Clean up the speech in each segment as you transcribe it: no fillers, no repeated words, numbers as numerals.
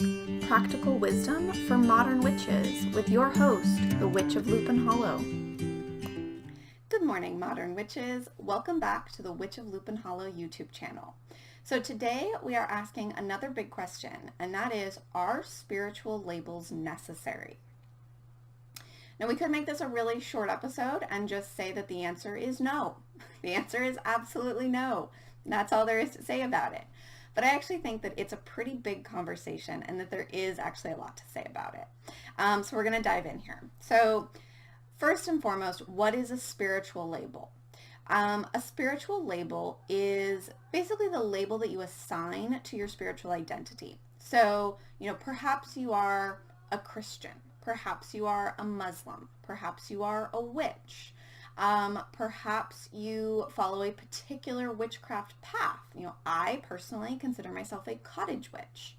Practical Wisdom for Modern Witches with your host, the Witch of Lupin Hollow. Good morning, modern witches. Welcome back to the Witch of Lupin Hollow YouTube channel. So today we are asking another big question, and that is, are spiritual labels necessary? Now, we could make this a really short episode and just say that the answer is no. The answer is absolutely no. That's all there is to say about it. But I actually think that it's a pretty big conversation and that there is actually a lot to say about it. So we're going to dive in here. So first and foremost, what is a spiritual label? A spiritual label is basically the label that you assign to your spiritual identity. So, perhaps you are a Christian. Perhaps you are a Muslim. Perhaps you are a witch. Perhaps you follow a particular witchcraft path. I personally consider myself a cottage witch.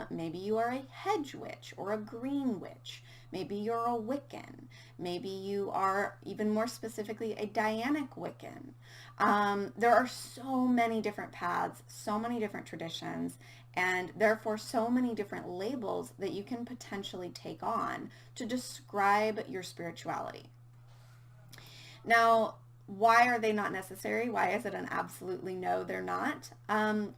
Maybe you are a hedge witch or a green witch. Maybe you're a Wiccan. Maybe you are, even more specifically, a Dianic Wiccan. There are so many different paths, so many different traditions, and therefore so many different labels that you can potentially take on to describe your spirituality. Now, why are they not necessary? Why is it an absolutely no, they're not?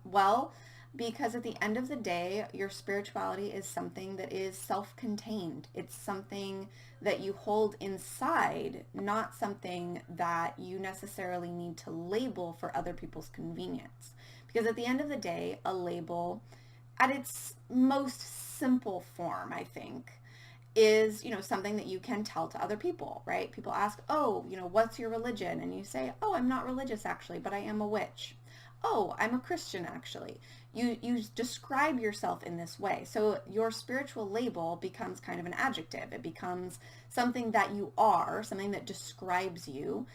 Well, because at the end of the day, your spirituality is something that is self-contained. It's something that you hold inside, not something that you necessarily need to label for other people's convenience. Because at the end of the day, a label, at its most simple form, I think, is, something that you can tell to other people, right? People ask, oh, what's your religion? And you say, oh, I'm not religious actually, but I am a witch. Oh, I'm a Christian actually. You describe yourself in this way. So your spiritual label becomes kind of an adjective. It becomes something that you are, something that describes you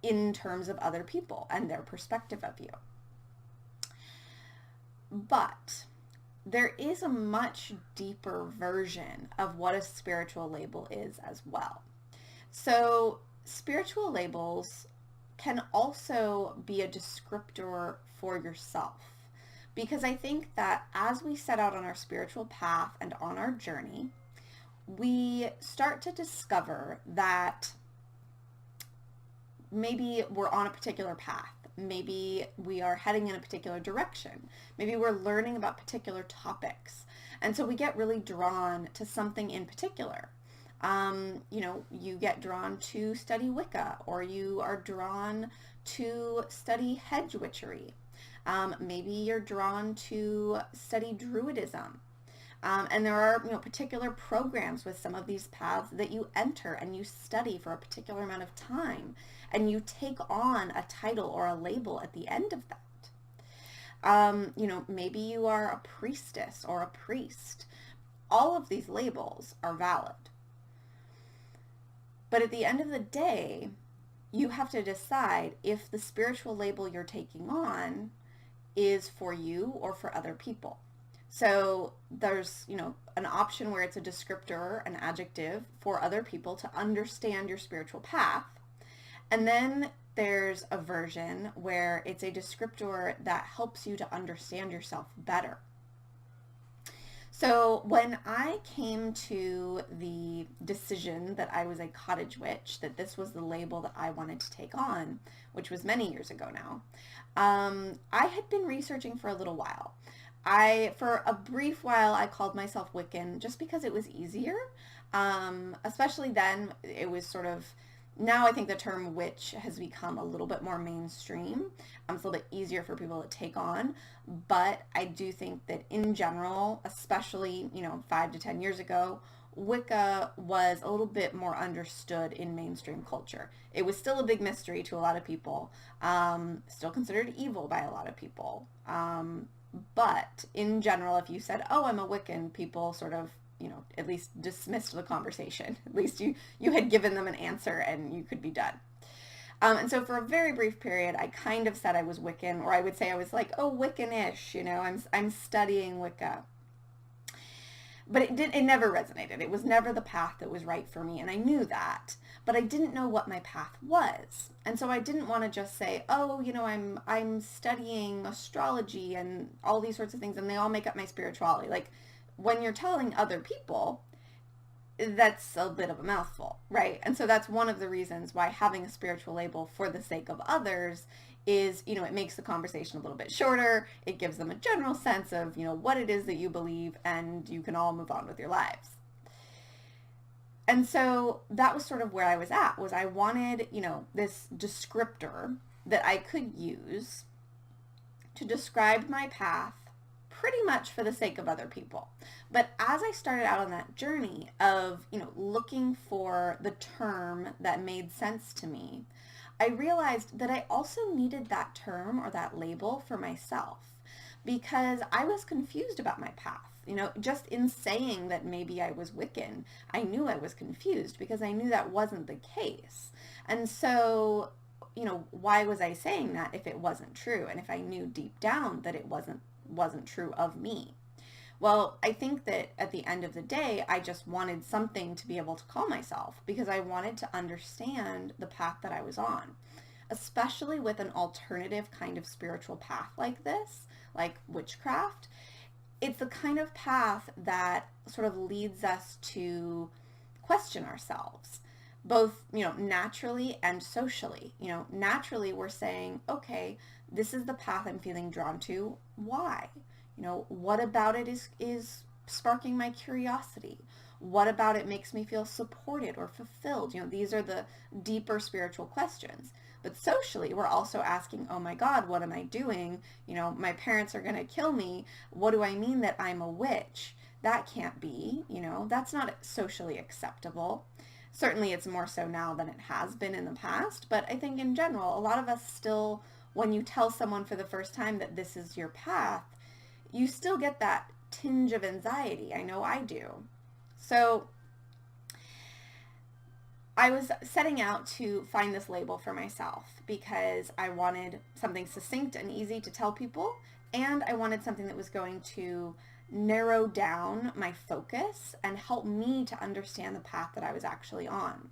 in terms of other people and their perspective of you. But there is a much deeper version of what a spiritual label is as well. So spiritual labels can also be a descriptor for yourself, because I think that as we set out on our spiritual path and on our journey, we start to discover that maybe we're on a particular path. Maybe we are heading in a particular direction. Maybe we're learning about particular topics. And so we get really drawn to something in particular. You get drawn to study Wicca, or you are drawn to study hedge witchery. Maybe you're drawn to study Druidism. And there are, particular programs with some of these paths that you enter and you study for a particular amount of time, and you take on a title or a label at the end of that. Maybe you are a priestess or a priest. All of these labels are valid. But at the end of the day, you have to decide if the spiritual label you're taking on is for you or for other people. So there's, an option where it's a descriptor, an adjective for other people to understand your spiritual path. And then there's a version where it's a descriptor that helps you to understand yourself better. So when I came to the decision that I was a cottage witch, that this was the label that I wanted to take on, which was many years ago now, I had been researching for a little while. For a brief while, I called myself Wiccan just because it was easier. Especially then, it was sort of, now I think the term witch has become a little bit more mainstream. It's a little bit easier for people to take on. But I do think that in general, especially, 5 to 10 years ago, Wicca was a little bit more understood in mainstream culture. It was still a big mystery to a lot of people, still considered evil by a lot of people. But in general, if you said, oh, I'm a Wiccan, people sort of, at least dismissed the conversation. At least you had given them an answer and you could be done. And so for a very brief period, I kind of said I was Wiccan, or I would say I was like, oh, Wiccan-ish, I'm studying Wicca. but it never resonated. It was never the path that was right for me, and I knew that, but I didn't know what my path was. And so I didn't want to just say, oh, I'm studying astrology and all these sorts of things, and they all make up my spirituality. Like, when you're telling other people, that's a bit of a mouthful, right? And so that's one of the reasons why having a spiritual label for the sake of others is, it makes the conversation a little bit shorter. It gives them a general sense of, what it is that you believe, and you can all move on with your lives. And so that was sort of where I was at, was I wanted, this descriptor that I could use to describe my path pretty much for the sake of other people. But as I started out on that journey of, looking for the term that made sense to me, I realized that I also needed that term or that label for myself, because I was confused about my path. Just in saying that maybe I was Wiccan, I knew I was confused because I knew that wasn't the case. And so, why was I saying that if it wasn't true, and if I knew deep down that it wasn't true of me? Well, I think that at the end of the day, I just wanted something to be able to call myself, because I wanted to understand the path that I was on, especially with an alternative kind of spiritual path like this, like witchcraft. It's the kind of path that sort of leads us to question ourselves, both, naturally and socially. Naturally we're saying, okay, this is the path I'm feeling drawn to. Why? What about it is sparking my curiosity? What about it makes me feel supported or fulfilled? These are the deeper spiritual questions. But socially, we're also asking, oh my God, what am I doing? My parents are going to kill me. What do I mean that I'm a witch? That can't be, that's not socially acceptable. Certainly it's more so now than it has been in the past. But I think in general, a lot of us still, when you tell someone for the first time that this is your path, you still get that tinge of anxiety. I know I do. So I was setting out to find this label for myself because I wanted something succinct and easy to tell people, and I wanted something that was going to narrow down my focus and help me to understand the path that I was actually on.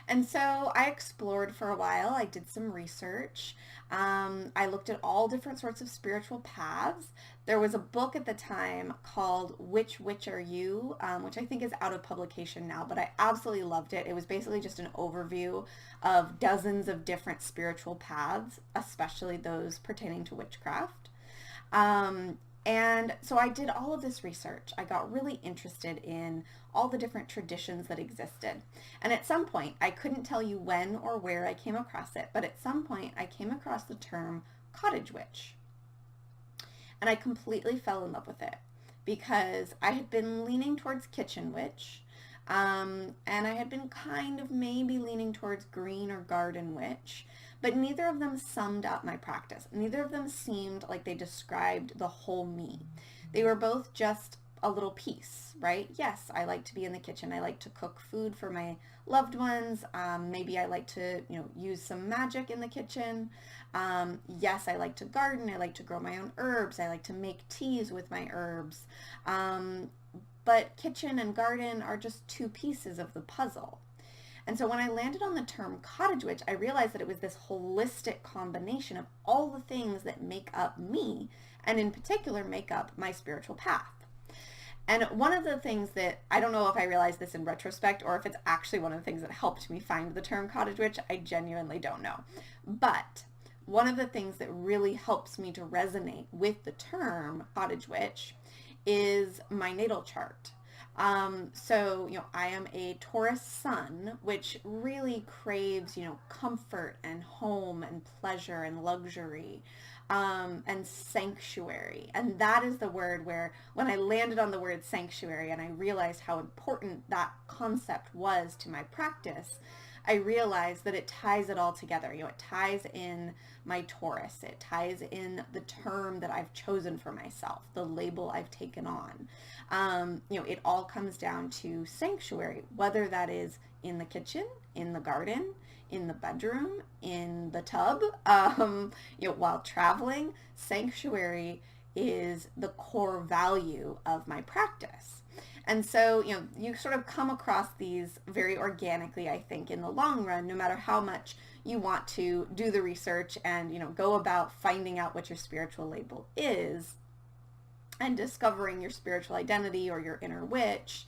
And so I explored for a while. I did some research. I looked at all different sorts of spiritual paths. There was a book at the time called Which Witch Are You, which I think is out of publication now, but I absolutely loved it. It was basically just an overview of dozens of different spiritual paths, especially those pertaining to witchcraft. And so I did all of this research. I got really interested in all the different traditions that existed. And at some point, I couldn't tell you when or where I came across it, but at some point I came across the term cottage witch. And I completely fell in love with it because I had been leaning towards kitchen witch, and I had been kind of maybe leaning towards green or garden witch, but neither of them summed up my practice. Neither of them seemed like they described the whole me. They were both just a little piece, right? Yes, I like to be in the kitchen. I like to cook food for my loved ones. Maybe I like to, use some magic in the kitchen. Yes, I like to garden. I like to grow my own herbs. I like to make teas with my herbs. But kitchen and garden are just two pieces of the puzzle. And so when I landed on the term cottage witch, I realized that it was this holistic combination of all the things that make up me, and in particular make up my spiritual path. And one of the things that, I don't know if I realized this in retrospect or if it's actually one of the things that helped me find the term cottage witch, I genuinely don't know. But one of the things that really helps me to resonate with the term cottage witch is my natal chart. So, I am a Taurus sun, which really craves, comfort and home and pleasure and luxury, and sanctuary. And that is the word where, when I landed on the word sanctuary and I realized how important that concept was to my practice, I realized that it ties it all together. It ties in my Taurus. It ties in the term that I've chosen for myself, the label I've taken on. It all comes down to sanctuary, whether that is in the kitchen, in the garden, in the bedroom, in the tub, while traveling. Sanctuary is the core value of my practice. And so, you sort of come across these very organically, I think, in the long run, no matter how much you want to do the research and, go about finding out what your spiritual label is and discovering your spiritual identity or your inner witch.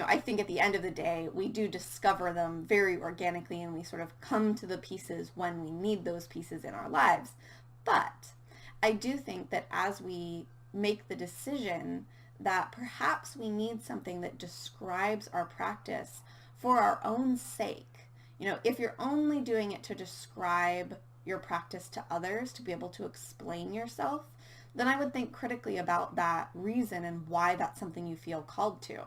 I think at the end of the day, we do discover them very organically, and we sort of come to the pieces when we need those pieces in our lives. But I do think that as we make the decision that perhaps we need something that describes our practice for our own sake, if you're only doing it to describe your practice to others, to be able to explain yourself, then I would think critically about that reason and why that's something you feel called to.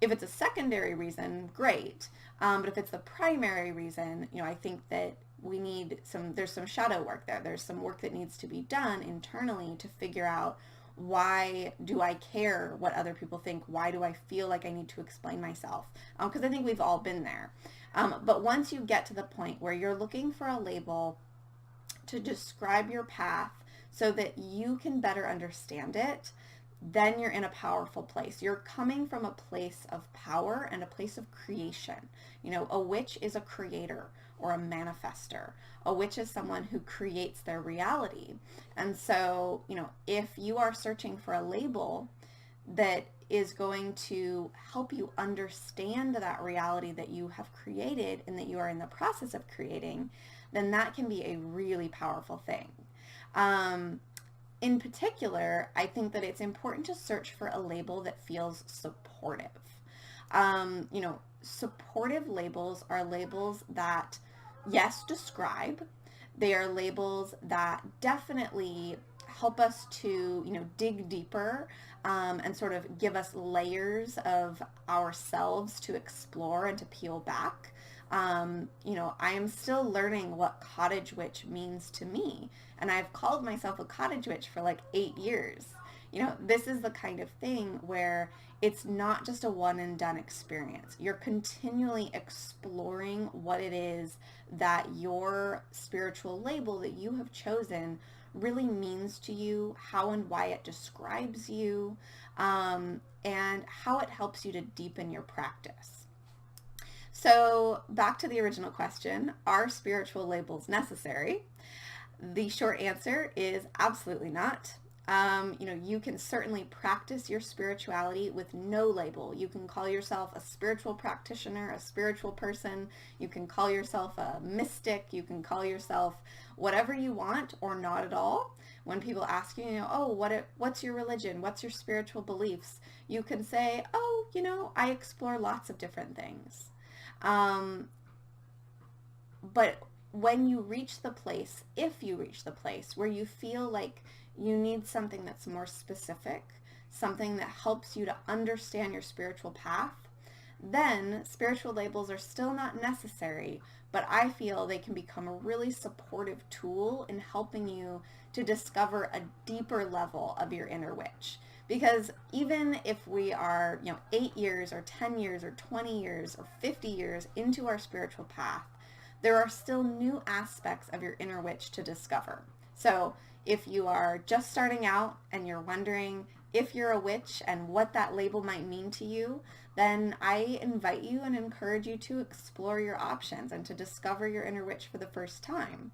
If it's a secondary reason, great. But if it's the primary reason, I think that there's some shadow work there. There's some work that needs to be done internally to figure out, why do I care what other people think? Why do I feel like I need to explain myself? Because I think we've all been there. But once you get to the point where you're looking for a label to describe your path so that you can better understand it, then you're in a powerful place. You're coming from a place of power and a place of creation. A witch is a creator or a manifester. A witch is someone who creates their reality. And so, if you are searching for a label that is going to help you understand that reality that you have created and that you are in the process of creating, then that can be a really powerful thing. In particular, I think that it's important to search for a label that feels supportive. Supportive labels are labels that, yes, describe. They are labels that definitely help us to, dig deeper and sort of give us layers of ourselves to explore and to peel back. I am still learning what cottage witch means to me. And I've called myself a cottage witch for like 8 years. This is the kind of thing where it's not just a one and done experience. You're continually exploring what it is that your spiritual label that you have chosen really means to you, how and why it describes you, and how it helps you to deepen your practice. So back to the original question, are spiritual labels necessary? The short answer is absolutely not. You can certainly practice your spirituality with no label. You can call yourself a spiritual practitioner, a spiritual person. You can call yourself a mystic. You can call yourself whatever you want or not at all. When people ask you, what's your religion? What's your spiritual beliefs? You can say, I explore lots of different things. But when you reach the place, if you reach the place where you feel like you need something that's more specific, something that helps you to understand your spiritual path, then spiritual labels are still not necessary, but I feel they can become a really supportive tool in helping you to discover a deeper level of your inner witch. Because even if we are, 8 years or 10 years or 20 years or 50 years into our spiritual path, there are still new aspects of your inner witch to discover. So if you are just starting out and you're wondering if you're a witch and what that label might mean to you, then I invite you and encourage you to explore your options and to discover your inner witch for the first time.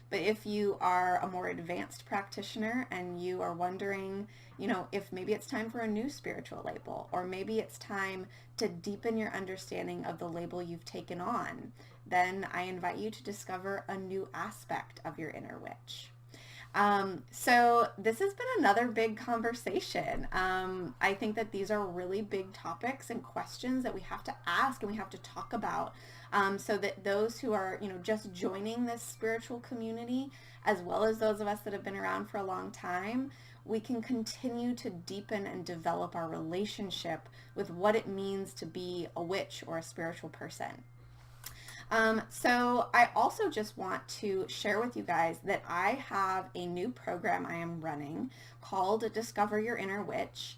But if you are a more advanced practitioner and you are wondering, if maybe it's time for a new spiritual label, or maybe it's time to deepen your understanding of the label you've taken on, then I invite you to discover a new aspect of your inner witch. So this has been another big conversation. I think that these are really big topics and questions that we have to ask and we have to talk about, so that those who are, just joining this spiritual community, as well as those of us that have been around for a long time, we can continue to deepen and develop our relationship with what it means to be a witch or a spiritual person. So I also just want to share with you guys that I have a new program I am running called Discover Your Inner Witch,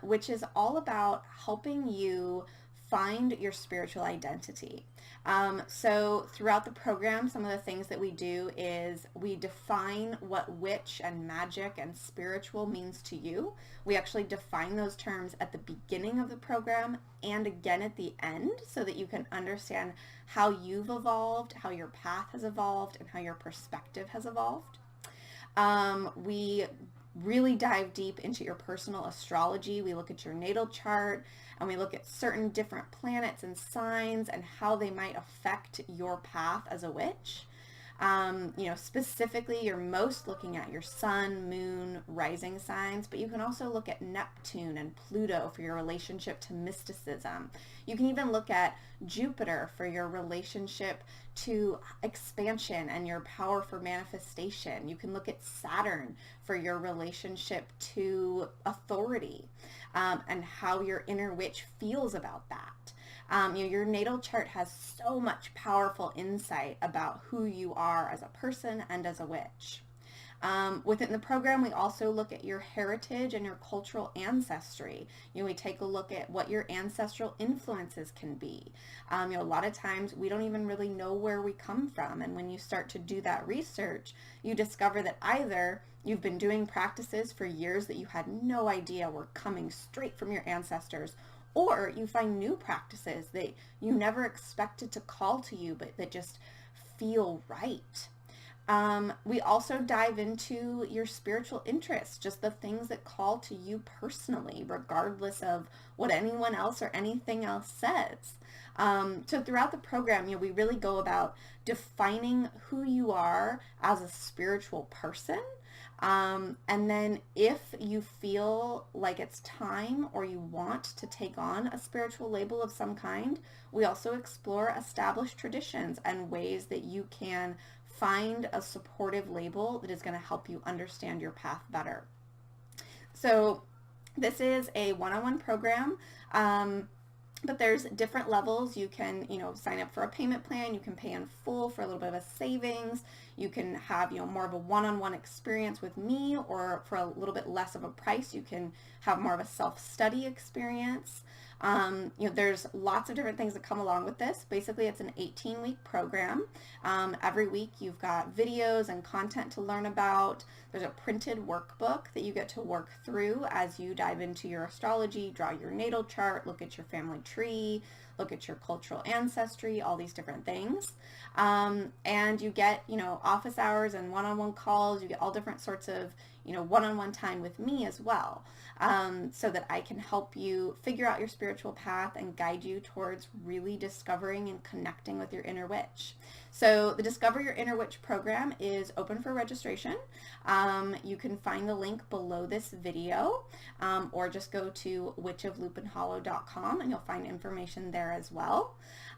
which is all about helping you find your spiritual identity. So throughout the program, some of the things that we do is we define what witch and magic and spiritual means to you. We actually define those terms at the beginning of the program and again at the end so that you can understand how you've evolved, how your path has evolved, and how your perspective has evolved. We really dive deep into your personal astrology. We look at your natal chart and we look at certain different planets and signs and how they might affect your path as a witch. Specifically, you're most looking at your sun, moon, rising signs, but you can also look at Neptune and Pluto for your relationship to mysticism. You can even look at Jupiter for your relationship to expansion and your power for manifestation. You can look at Saturn for your relationship to authority, and how your inner witch feels about that. Your natal chart has so much powerful insight about who you are as a person and as a witch. Within the program, we also look at your heritage and your cultural ancestry. We take a look at what your ancestral influences can be. A lot of times we don't even really know where we come from. And when you start to do that research, you discover that either you've been doing practices for years that you had no idea were coming straight from your ancestors, or you find new practices that you never expected to call to you, but that just feel right. We also dive into your spiritual interests, just the things that call to you personally, regardless of what anyone else or anything else says. So throughout the program, we really go about defining who you are as a spiritual person. And then if you feel like it's time or you want to take on a spiritual label of some kind, we also explore established traditions and ways that you can find a supportive label that is going to help you understand your path better. So this is a one-on-one program. But there's different levels. You can, sign up for a payment plan. You can pay in full for a little bit of a savings. You can have, more of a one-on-one experience with me, or for a little bit less of a price, you can have more of a self-study experience. There's lots of different things that come along with this. Basically, it's an 18-week program. Every week you've got videos and content to learn about. There's a printed workbook that you get to work through as you dive into your astrology, draw your natal chart, look at your family tree, look at your cultural ancestry, all these different things. And you get, office hours and one-on-one calls. You get all different sorts of, one-on-one time with me as well, so that I can help you figure out your spiritual path and guide you towards really discovering and connecting with your inner witch. So the Discover Your Inner Witch program is open for registration. You can find the link below this video, or just go to witchoflupinhollow.com and you'll find information there as well.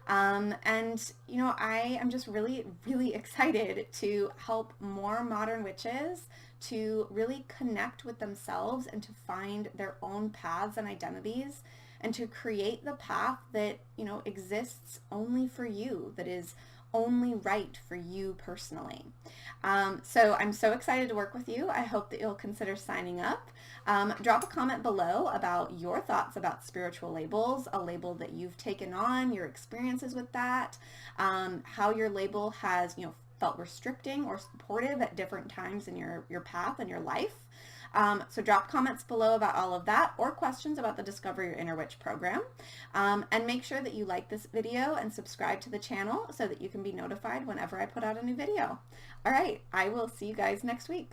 I am just really, really excited to help more modern witches to really connect with themselves and to find their own paths and identities, and to create the path that, exists only for you, that is only right for you personally. So I'm so excited to work with you. I hope that you'll consider signing up. Drop a comment below about your thoughts about spiritual labels, a label that you've taken on, your experiences with that, how your label has, felt restricting or supportive at different times in your path and your life. So drop comments below about all of that, or questions about the Discover Your Inner Witch program. And make sure that you like this video and subscribe to the channel so that you can be notified whenever I put out a new video. All right, I will see you guys next week.